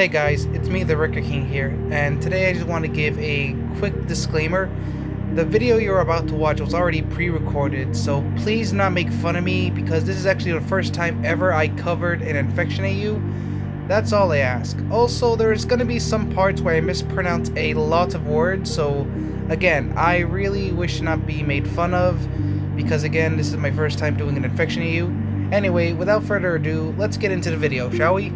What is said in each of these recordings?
Hey guys, it's me, the Ricker King here, and today I just want to give a quick disclaimer. The video you're about to watch was already pre-recorded, so please do not make fun of me because this is actually the first time ever I covered an infection AU. That's all I ask. Also, there's going to be some parts where I mispronounce a lot of words, so again, I really wish to not be made fun of because again, this is my first time doing an infection AU. Anyway, without further ado, let's get into the video, shall we?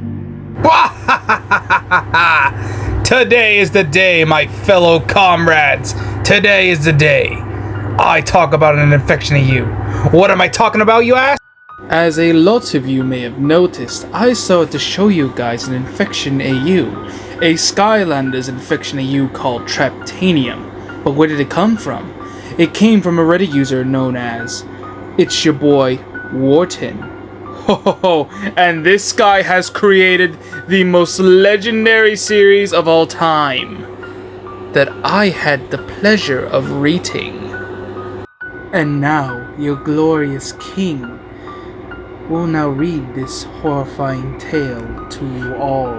Today is the day, my fellow comrades. Today is the day. I talk about an infection AU. What am I talking about, you ask? As a lot of you may have noticed, I started to show you guys an infection AU. A Skylanders infection AU called traptanium. But where did it come from? It came from a Reddit user known as It's Your Boy Wharton. Ho, and this guy has created the most legendary series of all time that I had the pleasure of reading. And now, your glorious king will now read this horrifying tale to you all,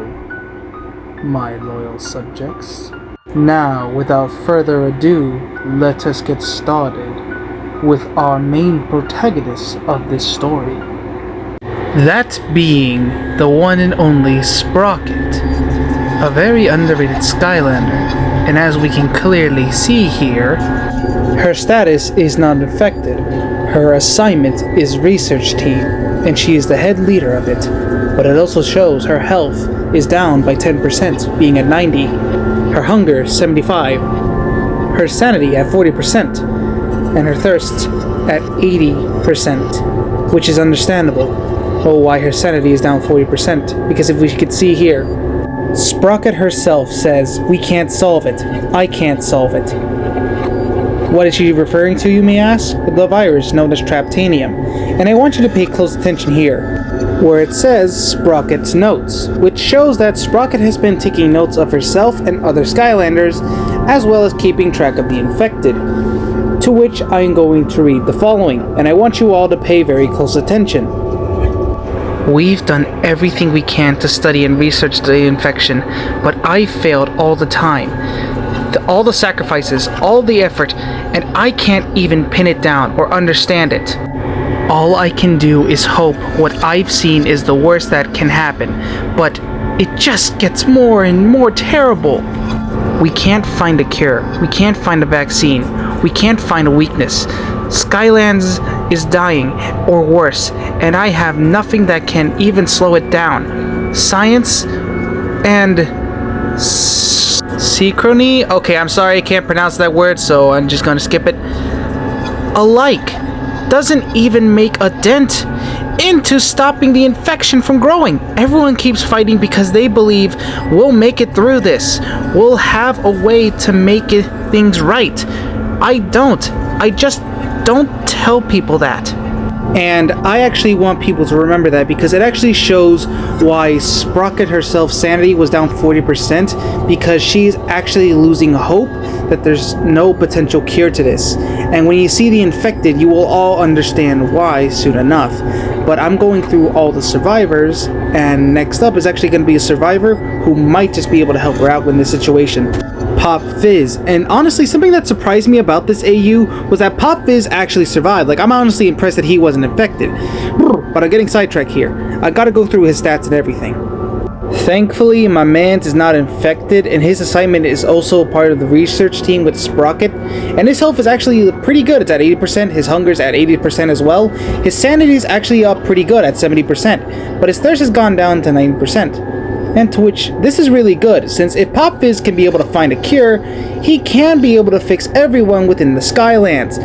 my loyal subjects. Now, without further ado, let us get started with our main protagonist of this story. That being the one and only Sprocket, a very underrated Skylander, and as we can clearly see here, her status is not infected. Her assignment is research team, and she is the head leader of it, but it also shows her health is down by 10%, being at 90, her hunger 75, her sanity at 40%, and her thirst at 80%, which is understandable. Oh, why her sanity is down 40%, because if we could see here, Sprocket herself says, we can't solve it, I can't solve it. What is she referring to, you may ask? The virus known as traptanium, and I want you to pay close attention here, where it says Sprocket's notes, which shows that Sprocket has been taking notes of herself and other Skylanders, as well as keeping track of the infected, to which I am going to read the following, and I want you all to pay very close attention. We've done everything we can to study and research the infection, but I failed all the time. All the sacrifices, all the effort, and I can't even pin it down or understand it. All I can do is hope what I've seen is the worst that can happen, but it just gets more and more terrible. We can't find a cure, we can't find a vaccine, we can't find a weakness. Skylands is dying, or worse, and I have nothing that can even slow it down. Science and synchrony? Okay, I'm sorry, I can't pronounce that word, so I'm just gonna skip it. Alike doesn't even make a dent into stopping the infection from growing. Everyone keeps fighting because they believe we'll make it through this. We'll have a way to make things right. I don't. I just don't tell people that. And I actually want people to remember that because it actually shows why Sprocket herself's sanity was down 40%, because she's actually losing hope that there's no potential cure to this. And when you see the infected, you will all understand why soon enough. But I'm going through all the survivors, and next up is actually going to be a survivor who might just be able to help her out in this situation. Pop Fizz. And honestly, something that surprised me about this AU was that Pop Fizz actually survived. Like, I'm honestly impressed that he wasn't infected. But I'm getting sidetracked here. I gotta go through his stats and everything. Thankfully, my man is not infected, and his assignment is also part of the research team with Sprocket. And his health is actually pretty good. It's at 80%. His hunger's at 80% as well. His sanity is actually up pretty good at 70%. But his thirst has gone down to 90%. And to which, this is really good, since if Pop Fizz can be able to find a cure, he can be able to fix everyone within the Skylands.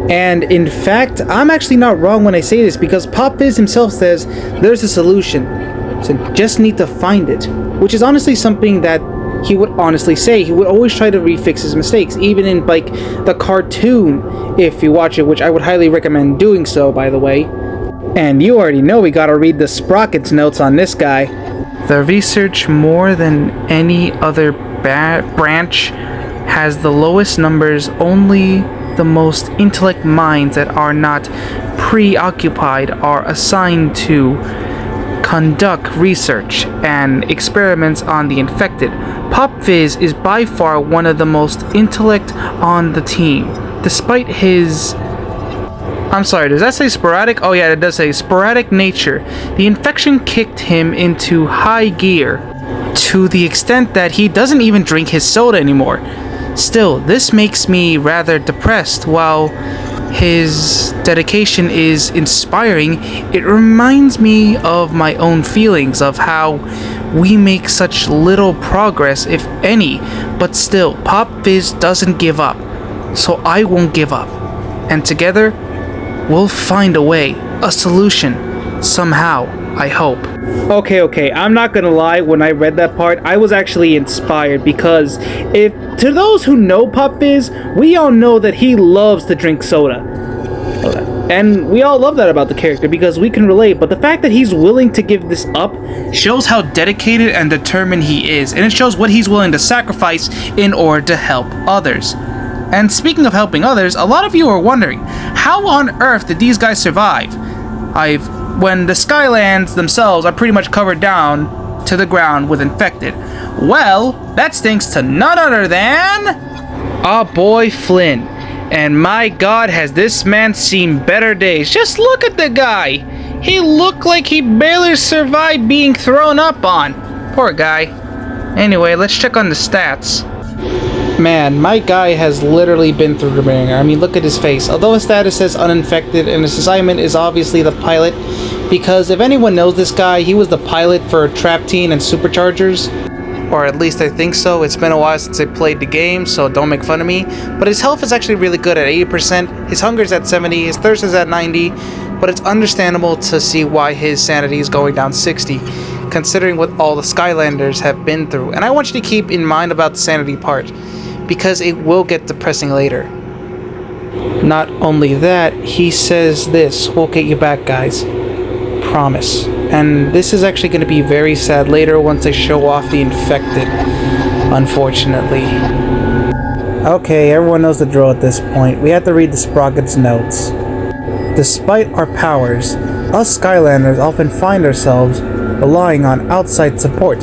And in fact, I'm actually not wrong when I say this, because Pop Fizz himself says there's a solution, so just need to find it. Which is honestly something that he would honestly say. He would always try to refix his mistakes, even in like the cartoon, if you watch it, which I would highly recommend doing so, by the way. And you already know we gotta read the Sprocket's notes on this guy. The research, more than any other branch, has the lowest numbers. Only the most intellect minds that are not preoccupied are assigned to conduct research and experiments on the infected. Pop Fizz is by far one of the most intellect on the team. Despite his... I'm sorry, does that say sporadic? Oh yeah, it does say sporadic nature. The infection kicked him into high gear to the extent that he doesn't even drink his soda anymore. Still, this makes me rather depressed. While his dedication is inspiring, it reminds me of my own feelings of how we make such little progress, if any, but still, Pop Fizz doesn't give up, so I won't give up. And together, we'll find a way, a solution, somehow, I hope. Okay, I'm not gonna lie, when I read that part, I was actually inspired because to those who know Pop Fizz, we all know that he loves to drink soda. And we all love that about the character because we can relate, but the fact that he's willing to give this up shows how dedicated and determined he is, and it shows what he's willing to sacrifice in order to help others. And speaking of helping others, a lot of you are wondering, how on earth did these guys survive? When the Skylands themselves are pretty much covered down to the ground with infected. Well, that's thanks to none other than... our boy Flynn. And my god, has this man seen better days. Just look at the guy. He looked like he barely survived being thrown up on. Poor guy. Anyway, let's check on the stats. Man, my guy has literally been through the ringer. I mean, look at his face. Although his status says uninfected and his assignment is obviously the pilot, because if anyone knows this guy, he was the pilot for Traptium and Superchargers. Or at least I think so. It's been a while since I played the game, so don't make fun of me. But his health is actually really good at 80%. His hunger is at 70. His thirst is at 90. But it's understandable to see why his sanity is going down 60, considering what all the Skylanders have been through. And I want you to keep in mind about the sanity part, because it will get depressing later. Not only that, he says this: we'll get you back, guys. Promise. And this is actually going to be very sad later once they show off the infected, unfortunately. Okay, everyone knows the drill at this point. We have to read the Sprocket's notes. Despite our powers, us Skylanders often find ourselves relying on outside support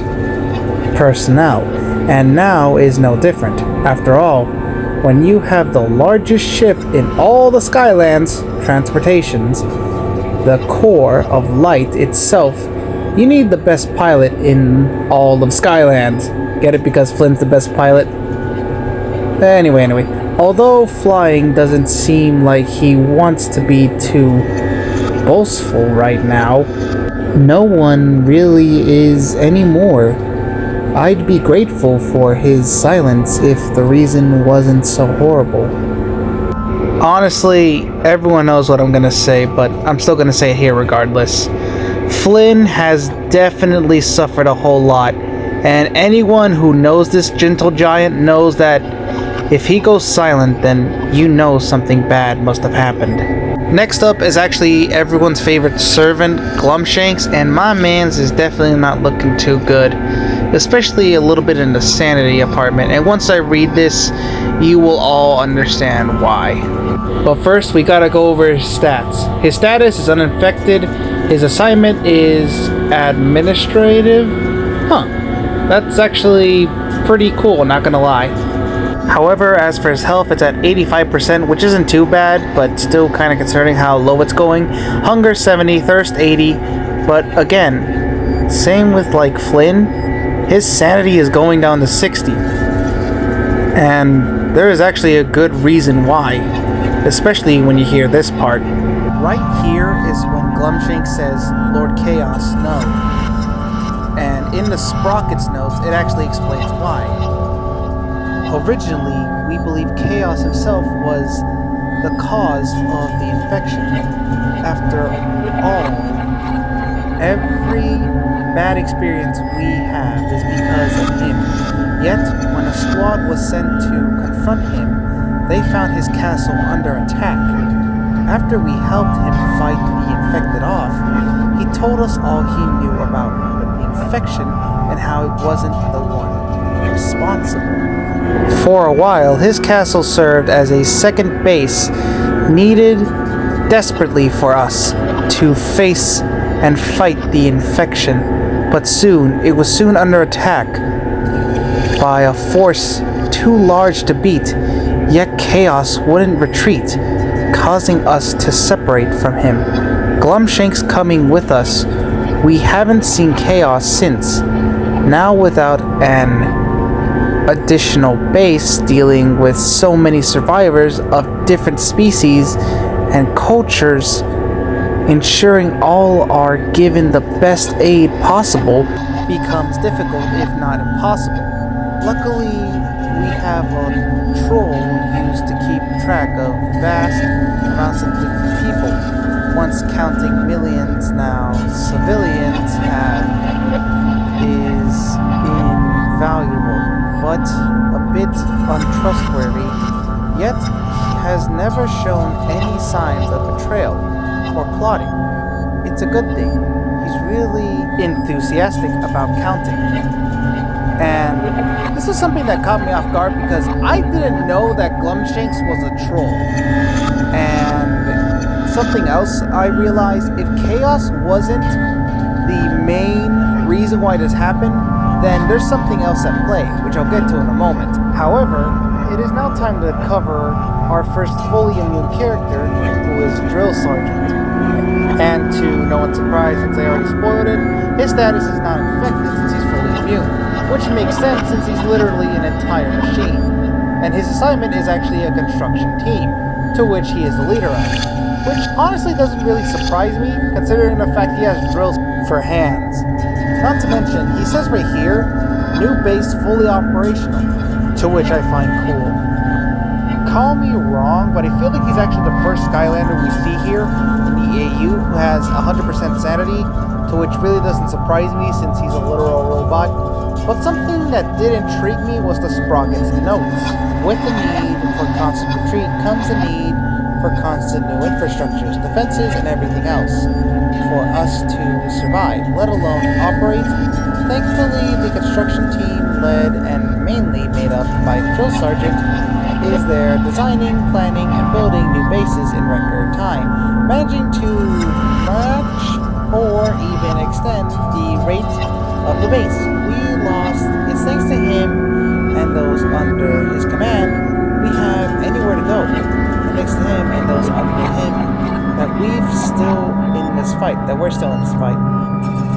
personnel, and now is no different. After all, when you have the largest ship in all the Skylands, transportations, the core of light itself, you need the best pilot in all of Skylands. Get it? Because Flynn's the best pilot? Anyway. Although flying doesn't seem like he wants to be too boastful right now, no one really is anymore. I'd be grateful for his silence if the reason wasn't so horrible. Honestly, everyone knows what I'm gonna say, but I'm still gonna say it here regardless. Flynn has definitely suffered a whole lot, and anyone who knows this gentle giant knows that if he goes silent, then you know something bad must have happened. Next up is actually everyone's favorite servant, Glumshanks, and my man's is definitely not looking too good, especially a little bit in the sanity apartment, and once I read this, you will all understand why. But first, we gotta go over his stats. His status is uninfected, his assignment is administrative. That's actually pretty cool, not gonna lie. However, as for his health, it's at 85%, which isn't too bad, but still kind of concerning how low it's going. Hunger 70, thirst 80, but again, same with like Flynn, his sanity is going down to 60. And there is actually a good reason why, especially when you hear this part. Right here is when Glumshank says, "Lord Chaos, no." And in the Sprocket's notes, it actually explains why. Originally, we believe Chaos himself was the cause of the infection. After all, every bad experience we have is because of him. Yet, when a squad was sent to confront him, they found his castle under attack. After we helped him fight the infected off, he told us all he knew about the infection and how it wasn't the one responsible. For a while, his castle served as a second base needed desperately for us to face and fight the infection, but it was soon under attack by a force too large to beat, yet Chaos wouldn't retreat, causing us to separate from him. Glumshank's coming with us. We haven't seen Chaos since. Now without an additional base dealing with so many survivors of different species and cultures, ensuring all are given the best aid possible becomes difficult if not impossible. Luckily, we have a troll used to keep track of vast amounts of different people. Once counting millions now, civilians have is invaluable, but a bit untrustworthy, yet he has never shown any signs of betrayal or plotting. It's a good thing. He's really enthusiastic about counting. And this was something that caught me off guard because I didn't know that Glumshanks was a troll. And something else I realized, if Chaos wasn't the main reason why this happened, then there's something else at play, which I'll get to in a moment. However, it is now time to cover our first fully immune character, who is Drill Sergeant. And to no one's surprise, since I already spoiled it, his status is not infected since he's fully immune, which makes sense since he's literally an entire machine. And his assignment is actually a construction team, to which he is the leader of, which honestly doesn't really surprise me, considering the fact he has drills for hands. Not to mention, he says right here, new base fully operational, to which I find cool. Call me wrong, but I feel like he's actually the first Skylander we see here in the AU who has 100% sanity, to which really doesn't surprise me since he's a literal robot. But something that did intrigue me was the Sprocket's notes. With the need for constant retreat comes the need for constant new infrastructures, defenses, and everything else for us to survive, let alone operate. Thankfully, the construction team, led and mainly made up by Drill Sergeant, is there designing, planning, and building new bases in record time, managing to match or even extend the rate of the base we lost. It's thanks to him and those under his command we have anywhere to go. And thanks to him and those under him that we're still in this fight.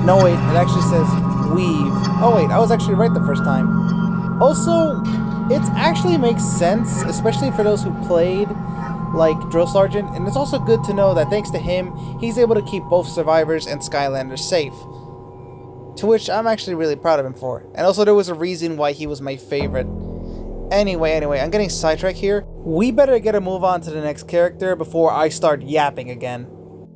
No wait, it actually says we've. Oh wait, I was actually right the first time. Also, it actually makes sense, especially for those who played like Drill Sergeant, and it's also good to know that thanks to him, he's able to keep both survivors and Skylanders safe. To which I'm actually really proud of him for. And also there was a reason why he was my favorite. Anyway, I'm getting sidetracked here. We better get a move on to the next character before I start yapping again.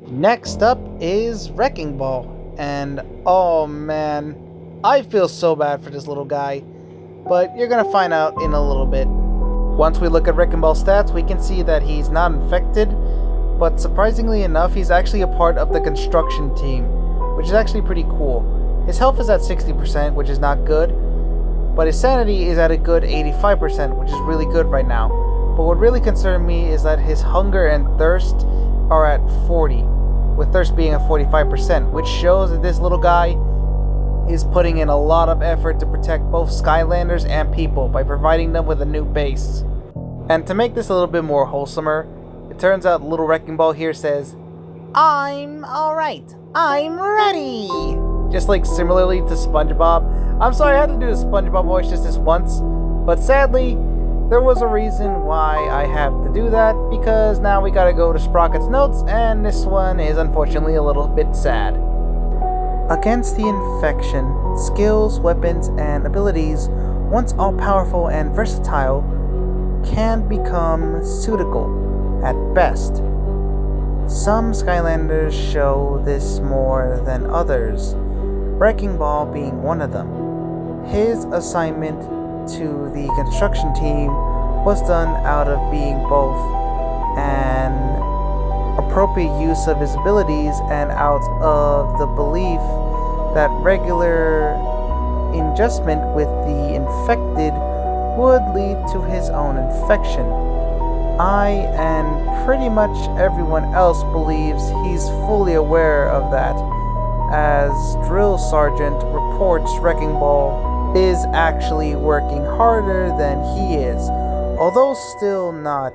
Next up is Wrecking Ball. And oh man, I feel so bad for this little guy. But you're gonna find out in a little bit. Once we look at Wrecking Ball's stats, we can see that he's not infected, but surprisingly enough, he's actually a part of the construction team, which is actually pretty cool. His health is at 60%, which is not good, but his sanity is at a good 85%, which is really good right now. But what really concerned me is that his hunger and thirst are at 40, with thirst being at 45%, which shows that this little guy is putting in a lot of effort to protect both Skylanders and people by providing them with a new base. And to make this a little bit more wholesomer, it turns out little Wrecking Ball here says, "I'm alright, I'm ready!" Just like similarly to SpongeBob. I'm sorry I had to do the SpongeBob voice just this once, but sadly, there was a reason why I have to do that, because now we gotta go to Sprocket's notes, and this one is unfortunately a little bit sad. Against the infection, skills, weapons, and abilities, once all-powerful and versatile, can become pseudonymous at best. Some Skylanders show this more than others, Wrecking Ball being one of them. His assignment to the construction team was done out of being both an appropriate use of his abilities and out of the belief that regular adjustment with the infected would lead to his own infection. I and pretty much everyone else believes he's fully aware of that, as Drill Sergeant reports Wrecking Ball is actually working harder than he is, although still not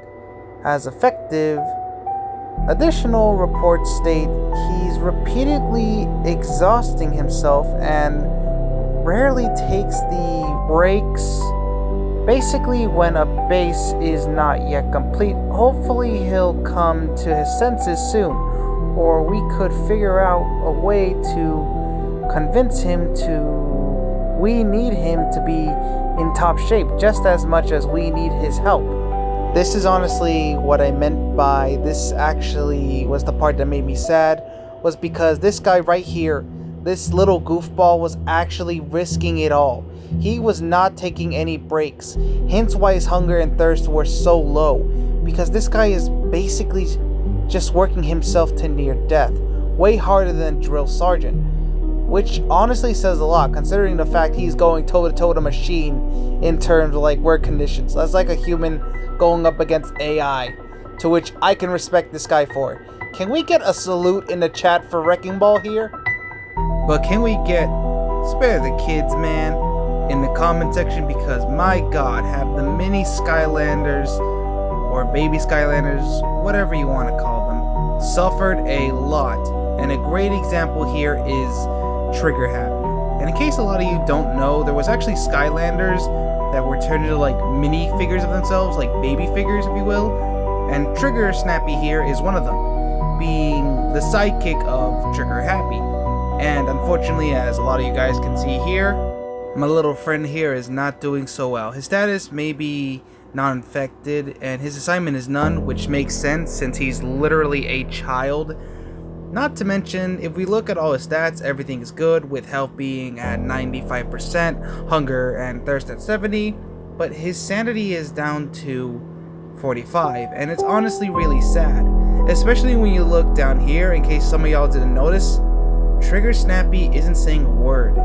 as effective. Additional reports state he's repeatedly exhausting himself and rarely takes the breaks. Basically, when a base is not yet complete, hopefully he'll come to his senses soon, or we could figure out a way to convince him we need him to be in top shape just as much as we need his help. This is honestly what I meant by this actually was the part that made me sad, was because this guy right here, this little goofball, was actually risking it all. He was not taking any breaks, hence why his hunger and thirst were so low, because this guy is basically just working himself to near death, way harder than Drill Sergeant, which honestly says a lot considering the fact he's going toe to toe to machine in terms of like work conditions. That's like a human going up against AI, to which I can respect this guy for. Can we get a salute in the chat for Wrecking Ball here? But can we get spare the kids, man, in the comment section, because my god, have the mini Skylanders or baby Skylanders, whatever you want to call them, suffered a lot. And a great example here is Trigger Happy. And in case a lot of you don't know, there was actually Skylanders that were turned into like mini figures of themselves, like baby figures if you will, and Trigger Snappy here is one of them, being the sidekick of Trigger Happy. And unfortunately, as a lot of you guys can see here, my little friend here is not doing so well. His status may be non-infected, and his assignment is none, which makes sense since he's literally a child. Not to mention, if we look at all his stats, everything is good, with health being at 95%, hunger and thirst at 70, but his sanity is down to 45, and it's honestly really sad. Especially when you look down here, in case some of y'all didn't notice, Trigger Snappy isn't saying a word,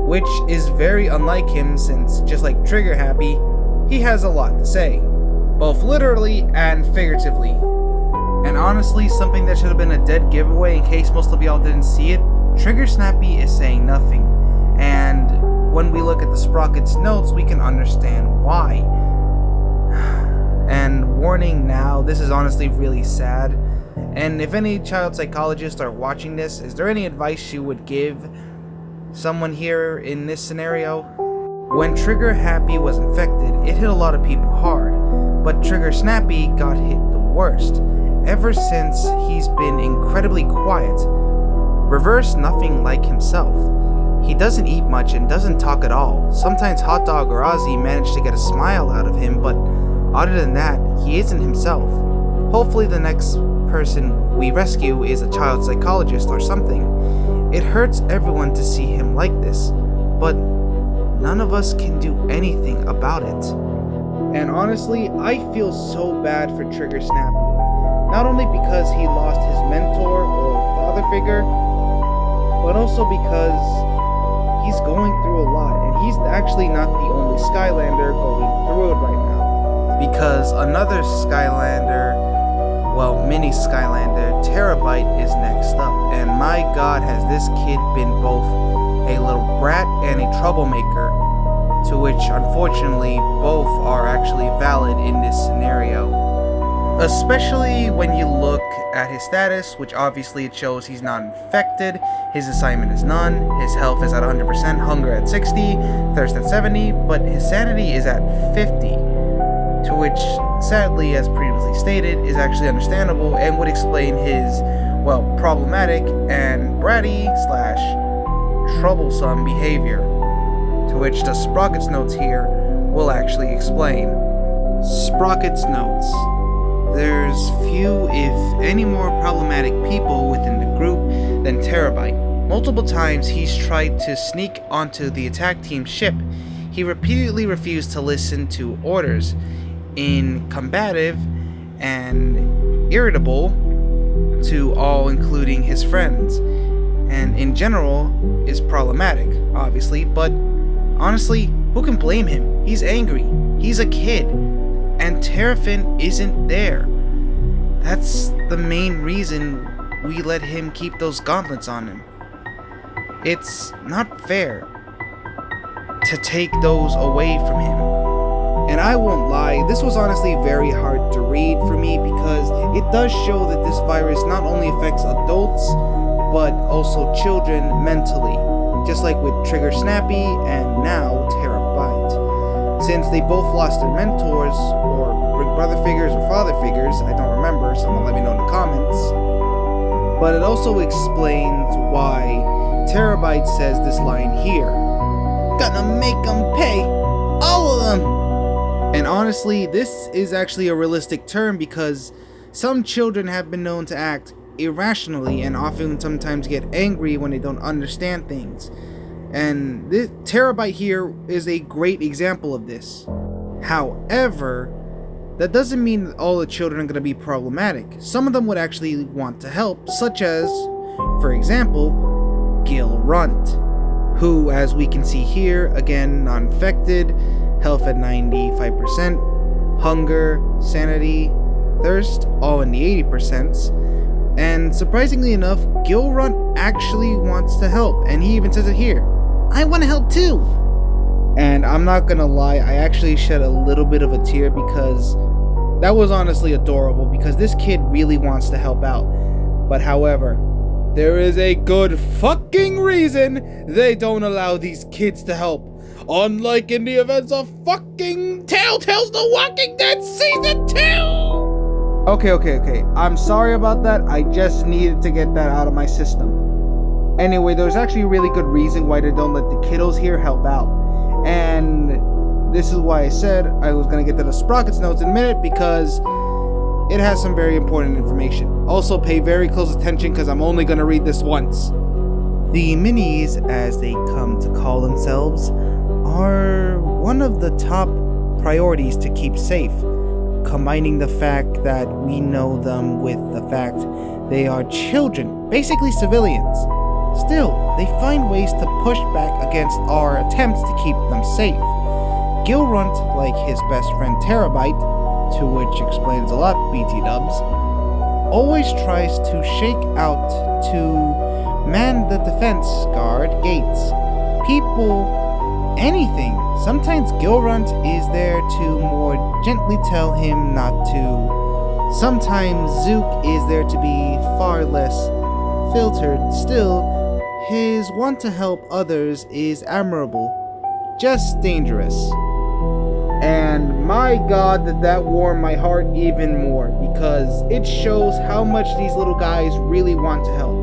which is very unlike him since, just like Trigger Happy, he has a lot to say, both literally and figuratively. And honestly, something that should have been a dead giveaway in case most of y'all didn't see it, Trigger Snappy is saying nothing, and when we look at the Sprocket's notes, we can understand why. And warning now, this is honestly really sad, and if any child psychologists are watching this, is there any advice you would give someone here in this scenario? When Trigger Happy was infected, it hit a lot of people hard, but Trigger Snappy got hit the worst. Ever since, he's been incredibly quiet. Reverse nothing like himself. He doesn't eat much and doesn't talk at all. Sometimes Hot Dog or Ozzy manage to get a smile out of him, but other than that, he isn't himself. Hopefully the next person we rescue is a child psychologist or something. It hurts everyone to see him like this, but none of us can do anything about it. And honestly, I feel so bad for Trigger Snappy. Not only because he lost his mentor or father figure, but also because he's going through a lot, and he's actually not the only Skylander going through it right now. Because another Skylander, well, mini Skylander, Terabyte, is next up, and my god, has this kid been both a little brat and a troublemaker, to which unfortunately both are actually valid in this scenario. Especially when you look at his status, which obviously it shows he's not infected, his assignment is none, his health is at 100%, hunger at 60, thirst at 70, but his sanity is at 50, to which, sadly, as previously stated, is actually understandable and would explain his, well, problematic and bratty / troublesome behavior, to which the Sprocket's notes here will actually explain. Sprocket's notes. There's few, if any, more problematic people within the group than Terabyte. Multiple times he's tried to sneak onto the attack team's ship. He repeatedly refused to listen to orders, in combative and irritable to all, including his friends, and in general is problematic, obviously, but honestly, who can blame him? He's angry, he's a kid, and Terrafin isn't there. That's the main reason we let him keep those gauntlets on him. It's not fair to take those away from him. And I won't lie, this was honestly very hard to read for me because it does show that this virus not only affects adults, but also children mentally, just like with Trigger Snappy and now Terabyte. Since they both lost their mentors, or big brother figures or father figures, I don't remember, someone let me know in the comments. But it also explains why Terabyte says this line here. Gonna make them pay, all of them! And honestly, this is actually a realistic term because some children have been known to act irrationally and often sometimes get angry when they don't understand things. And this Terabyte here is a great example of this. However, that doesn't mean that all the children are going to be problematic. Some of them would actually want to help, such as, for example, Gil Runt, who, as we can see here, again, non-infected, health at 95%, hunger, sanity, thirst, all in the 80%. And surprisingly enough, Gil Runt actually wants to help, and he even says it here. I want to help too! And I'm not gonna lie, I actually shed a little bit of a tear because that was honestly adorable because this kid really wants to help out. But however, there is a good fucking reason they don't allow these kids to help. Unlike in the events of fucking Telltale's The Walking Dead Season 2! Okay. I'm sorry about that. I just needed to get that out of my system. Anyway, there's actually a really good reason why they don't let the kiddos here help out. And this is why I said I was going to get to the Sprockets notes in a minute because it has some very important information. Also, pay very close attention because I'm only going to read this once. The minis, as they come to call themselves, are one of the top priorities to keep safe, combining the fact that we know them with the fact they are children, basically civilians. Still, they find ways to push back against our attempts to keep them safe. Gil Runt, like his best friend Terabyte, to which explains a lot, BT dubs, always tries to shake out to man the defense guard gates. People, anything. Sometimes Gil Runt is there to more gently tell him not to. Sometimes Zook is there to be far less filtered. Still, his want to help others is admirable, just dangerous. And my god, did that warm my heart even more, because it shows how much these little guys really want to help.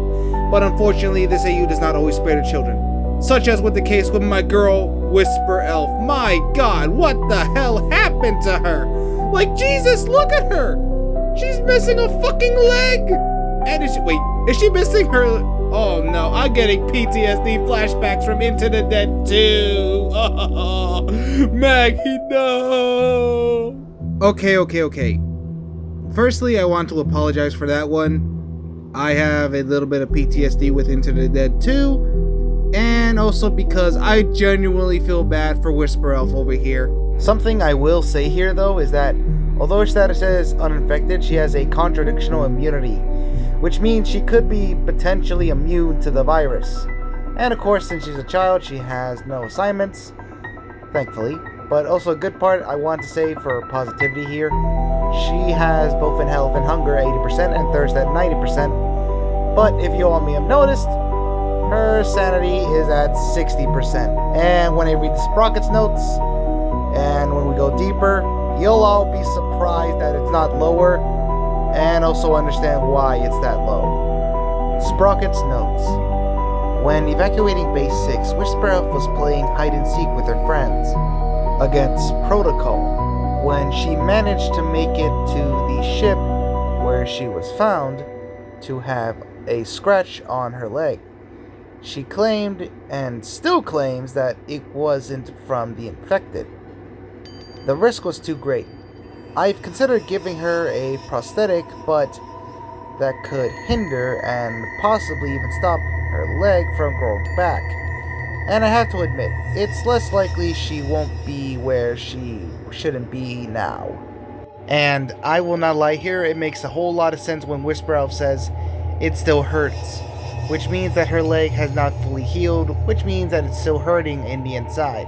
But unfortunately, this AU does not always spare the children. Such as with the case with my girl, Whisper Elf. My god, what the hell happened to her? Like, Jesus, look at her! She's missing a fucking leg! And is she missing her? Oh no, I'm getting PTSD flashbacks from Into the Dead 2. Oh, Maggie, no! Okay. Firstly, I want to apologize for that one. I have a little bit of PTSD with Into the Dead 2. And also because I genuinely feel bad for Whisper Elf over here. Something I will say here though is that although her status is uninfected, she has a contradictional immunity, which means she could be potentially immune to the virus. And of course, since she's a child, she has no assignments, thankfully. But also a good part I want to say for positivity here, she has both in health and hunger 80% and thirst at 90%. But if you all may have noticed, her sanity is at 60%. And when I read the Sprockets notes, and when we go deeper, you'll all be surprised that it's not lower, and also understand why it's that low. Sprockets notes. When evacuating Base 6, Whisper Elf was playing hide-and-seek with her friends against Protocol when she managed to make it to the ship where she was found to have a scratch on her leg. She claimed, and still claims, that it wasn't from the infected. The risk was too great. I've considered giving her a prosthetic, but that could hinder and possibly even stop her leg from growing back. And I have to admit, it's less likely she won't be where she shouldn't be now. And I will not lie here, it makes a whole lot of sense when Whisper Elf says, it still hurts. which means that her leg has not fully healed, which means that it's still hurting in the inside.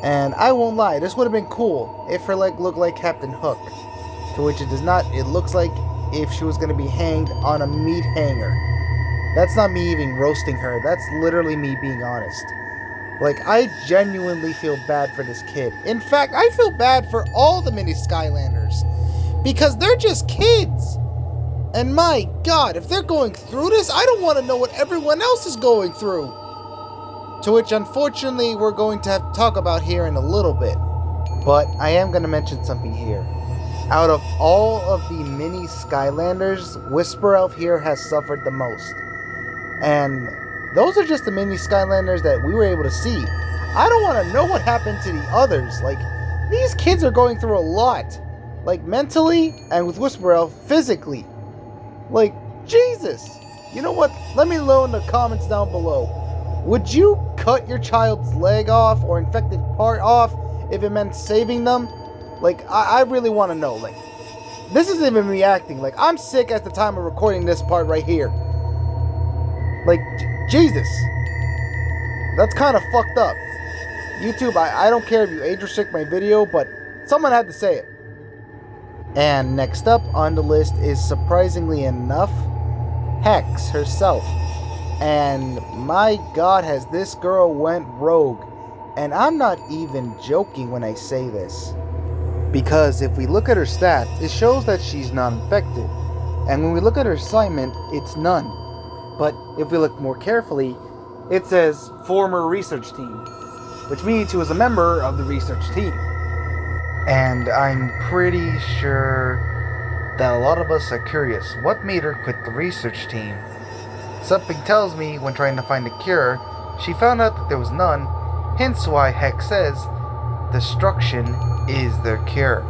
And I won't lie, this would have been cool if her leg looked like Captain Hook, to which it does not. It looks like if she was going to be hanged on a meat hanger. That's not me even roasting her, that's literally me being honest. Like, I genuinely feel bad for this kid. In fact, I feel bad for all the mini Skylanders, because they're just kids. And my god, if they're going through this, I don't want to know what everyone else is going through. To which, unfortunately, we're going to have to talk about here in a little bit. But I am going to mention something here. Out of all of the mini Skylanders, Whisper Elf here has suffered the most. And those are just the mini Skylanders that we were able to see. I don't want to know what happened to the others. Like, these kids are going through a lot. Like, mentally, and with Whisper Elf, physically. Like, Jesus. You know what? Let me know in the comments down below. Would you cut your child's leg off or infected part off if it meant saving them? Like, I really want to know. Like, this isn't even me acting. Like, I'm sick at the time of recording this part right here. Like, Jesus. That's kind of fucked up. YouTube, I don't care if you age restrict my video, but someone had to say it. And next up on the list is, surprisingly enough, Hex herself. And my god, has this girl went rogue. And I'm not even joking when I say this. Because if we look at her stats, it shows that she's not infected. And when we look at her assignment, it's none. But if we look more carefully, it says former research team, which means she was a member of the research team. And I'm pretty sure that a lot of us are curious, what made her quit the research team? Something tells me when trying to find a cure, she found out that there was none, hence why Hex says destruction is their cure,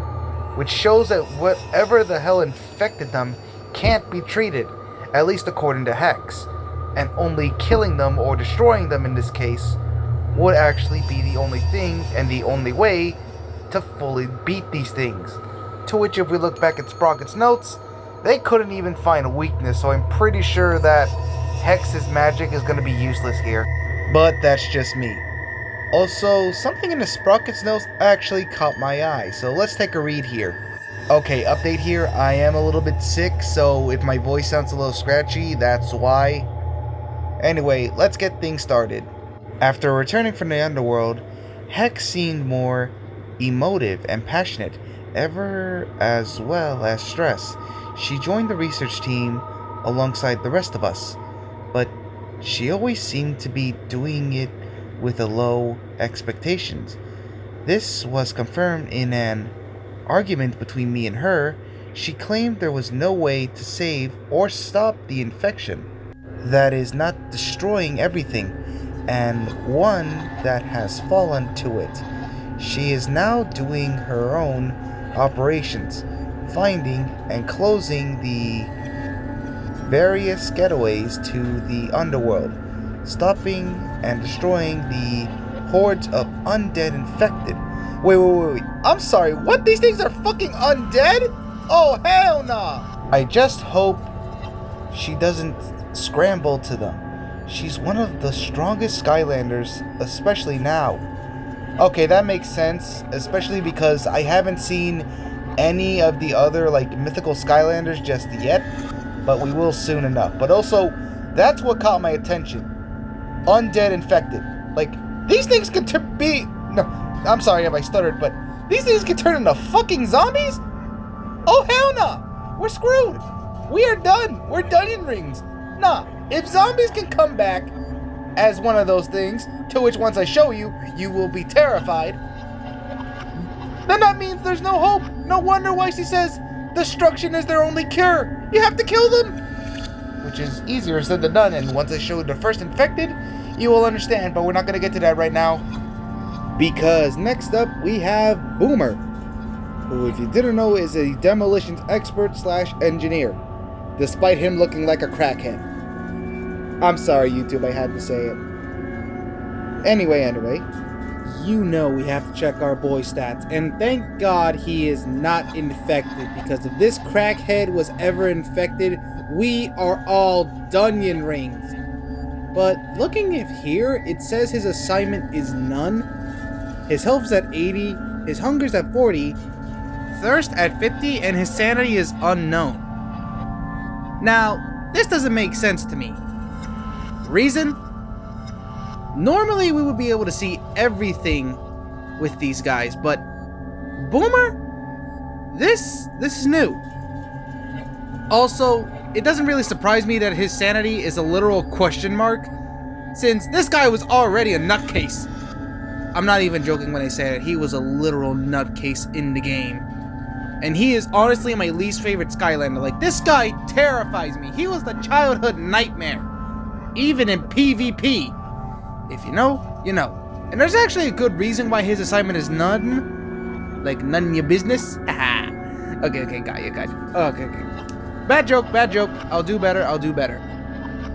which shows that whatever the hell infected them can't be treated, at least according to Hex, and only killing them or destroying them in this case would actually be the only thing and the only way to fully beat these things. To which, if we look back at Sprocket's notes, they couldn't even find a weakness, so I'm pretty sure that Hex's magic is going to be useless here. But that's just me. Also, something in the Sprocket's notes actually caught my eye, so let's take a read here. Okay, update here, I am a little bit sick, so if my voice sounds a little scratchy, that's why. Anyway, let's get things started. After returning from the underworld, Hex seemed more emotive and passionate, ever as well as stressed. She joined the research team alongside the rest of us, but she always seemed to be doing it with a low expectations. This was confirmed in an argument between me and her. She claimed there was no way to save or stop the infection, that is not destroying everything, and one that has fallen to it. She is now doing her own operations, finding and closing the various getaways to the underworld, stopping and destroying the hordes of undead infected. Wait. I'm sorry, what? These things are fucking undead? Oh, hell nah. I just hope she doesn't scramble to them. She's one of the strongest Skylanders, especially now. Okay, that makes sense, especially because I haven't seen any of the other, like, mythical Skylanders just yet, but we will soon enough. But also, that's what caught my attention. Undead infected. Like, these things can no, I'm sorry if I stuttered, but these things can turn into fucking zombies? Oh, hell no! We're screwed! We are done! We're done in rings! Nah, if zombies can come back as one of those things, to which once I show you, you will be terrified, then that means there's no hope. No wonder why she says destruction is their only cure. You have to kill them! Which is easier said than done, and once I show the first infected, you will understand, but we're not going to get to that right now. Because next up, we have Boomer, who, if you didn't know, is a demolitions expert / engineer, despite him looking like a crackhead. I'm sorry, YouTube, I had to say it. Anyway, you know we have to check our boy stats, and thank God he is not infected, because if this crackhead was ever infected, we are all Dunyan rings. But looking here, it says his assignment is none. His health's at 80, his hunger's at 40, thirst at 50, and his sanity is unknown. Now, this doesn't make sense to me. Reason? Normally we would be able to see everything with these guys, but Boomer? This is new. Also, it doesn't really surprise me that his sanity is a literal question mark, since this guy was already a nutcase. I'm not even joking when I say that he was a literal nutcase in the game. And he is honestly my least favorite Skylander. Like, this guy terrifies me. He was the childhood nightmare. Even in PvP. If you know, you know. And there's actually a good reason why his assignment is none. Like, none your business. Okay, got you. Okay. Bad joke. I'll do better.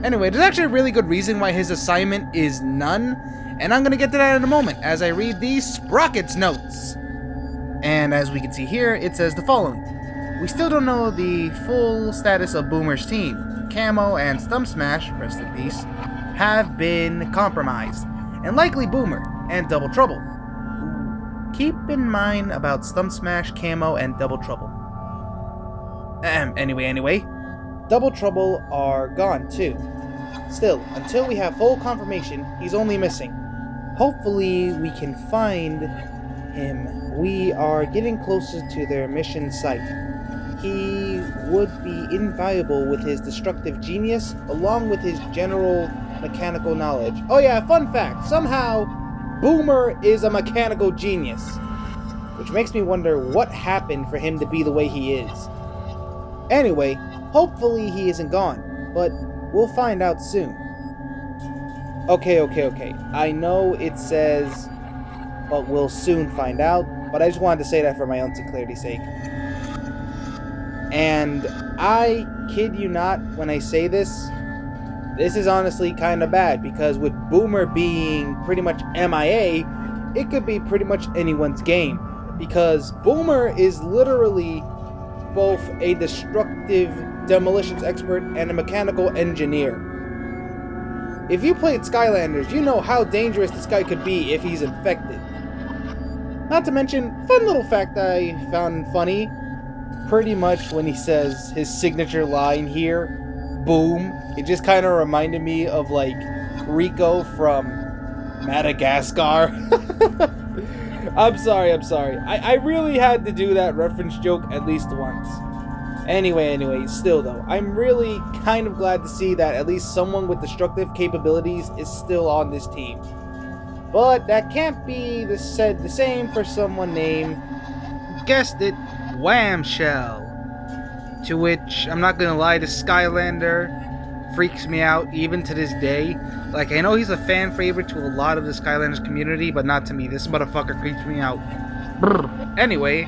Anyway, there's actually a really good reason why his assignment is none. And I'm gonna get to that in a moment as I read these Sprockets notes. And as we can see here, it says the following. We still don't know the full status of Boomer's team. Camo and Stump Smash, rest in peace, have been compromised. And likely Boomer and Double Trouble. Keep in mind about Stump Smash, Camo, and Double Trouble. Anyway. Double Trouble are gone too. Still, until we have full confirmation, he's only missing. Hopefully we can find him. We are getting closer to their mission site. He would be invaluable with his destructive genius, along with his general mechanical knowledge. Oh yeah, fun fact, somehow Boomer is a mechanical genius. Which makes me wonder what happened for him to be the way he is. Anyway, hopefully he isn't gone, but we'll find out soon. Okay. I know it says, but we'll soon find out, but I just wanted to say that for my own clarity's sake. And I kid you not when I say this is honestly kind of bad, because with Boomer being pretty much MIA, it could be pretty much anyone's game. Because Boomer is literally both a destructive demolitions expert and a mechanical engineer. If you played Skylanders, you know how dangerous this guy could be if he's infected. Not to mention, fun little fact I found funny, pretty much when he says his signature line here, boom, it just kind of reminded me of like Rico from Madagascar. I'm sorry. I really had to do that reference joke at least once. Anyway, still though, I'm really kind of glad to see that at least someone with destructive capabilities is still on this team. But that can't be the same for someone named, guessed it, Whamshell. To which, I'm not gonna lie, the Skylander freaks me out even to this day. Like, I know he's a fan favorite to a lot of the Skylanders community, but not to me. This motherfucker creeps me out. Brr. Anyway,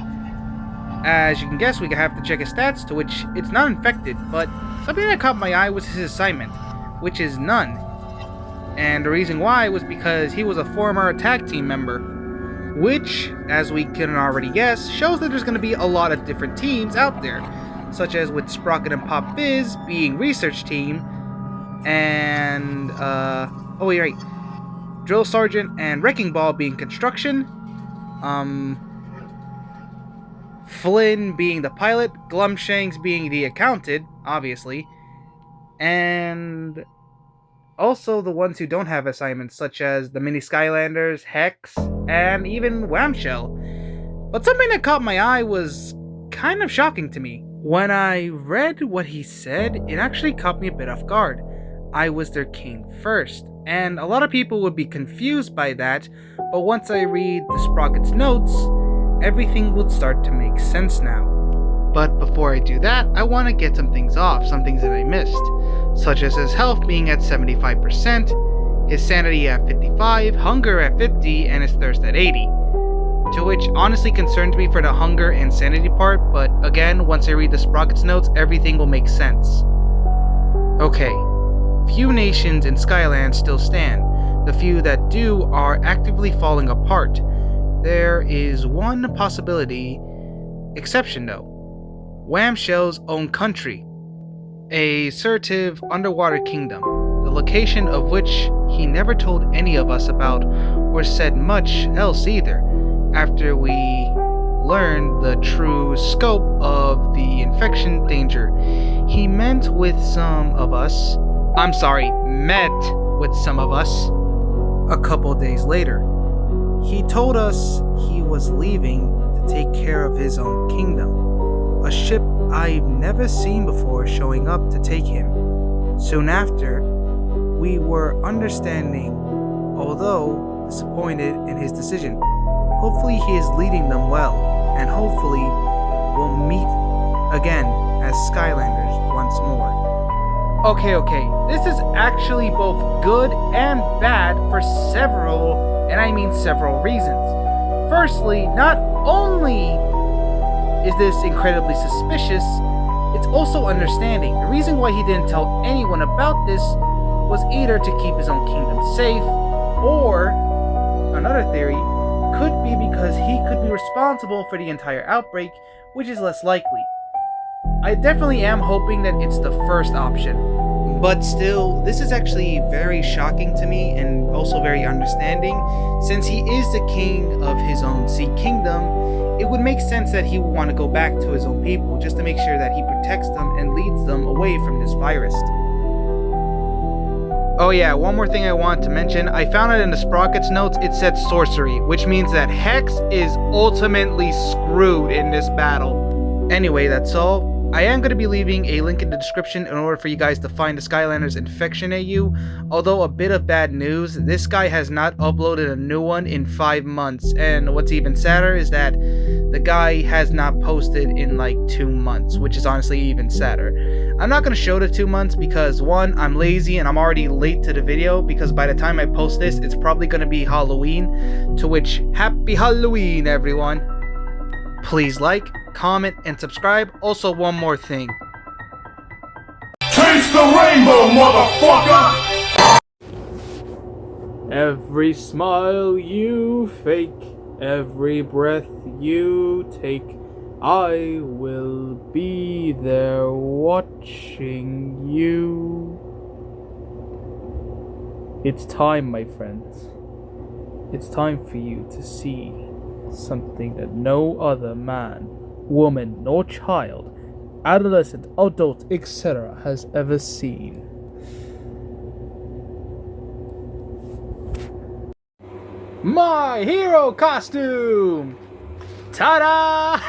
as you can guess, we have to check his stats, to which it's not infected, but something that caught my eye was his assignment, which is none. And the reason why was because he was a former attack team member, which, as we can already guess, shows that there's going to be a lot of different teams out there, such as with Sprocket and Pop Fizz being research team, and, Drill Sergeant and Wrecking Ball being construction, Flynn being the pilot, Glumshanks being the accountant, obviously, and also the ones who don't have assignments, such as the Mini Skylanders, Hex, and even Whamshell. But something that caught my eye was kind of shocking to me. When I read what he said, it actually caught me a bit off guard. I was their king first, and a lot of people would be confused by that, but once I read the Sprocket's notes, everything would start to make sense now. But before I do that, I want to get some things off, some things that I missed, such as his health being at 75%, his sanity at 55, hunger at 50, and his thirst at 80. To which honestly concerns me for the hunger and sanity part, but again, once I read the Sprocket's notes, everything will make sense. Okay, few nations in Skyland still stand. The few that do are actively falling apart. There is one possibility, exception though. Whamshell's own country. a certain underwater kingdom, the location of which he never told any of us about or said much else either. After we learned the true scope of the infection danger, he met with some of us a couple days later. He told us he was leaving to take care of his own kingdom, a ship I've never seen before showing up to take him. Soon after, we were understanding, although disappointed in his decision. Hopefully he is leading them well, and hopefully we'll meet again as Skylanders once more. Okay, this is actually both good and bad for several, and I mean several reasons. Firstly, not only is this incredibly suspicious, it's also understanding. The reason why he didn't tell anyone about this was either to keep his own kingdom safe, or another theory could be because he could be responsible for the entire outbreak, which is less likely. I definitely am hoping that it's the first option. But still, this is actually very shocking to me and also very understanding. Since he is the king of his own sea kingdom, it would make sense that he would want to go back to his own people just to make sure that he protects them and leads them away from this virus. Oh yeah, one more thing I want to mention. I found it in the Sprockets notes. It said sorcery, which means that Hex is ultimately screwed in this battle. Anyway, that's all. I am going to be leaving a link in the description in order for you guys to find the Skylanders Infection AU. Although a bit of bad news, this guy has not uploaded a new one in 5 months. And what's even sadder is that the guy has not posted in like 2 months, which is honestly even sadder. I'm not going to show the 2 months because, one, I'm lazy and I'm already late to the video, because by the time I post this, it's probably going to be Halloween. To which, happy Halloween, everyone. Please like, comment, and subscribe. Also, one more thing. Taste the rainbow, motherfucker! Every smile you fake, every breath you take, I will be there watching you. It's time, my friends. It's time for you to see something that no other man, woman, nor child, adolescent, adult, etc. has ever seen. My hero costume! Ta-da!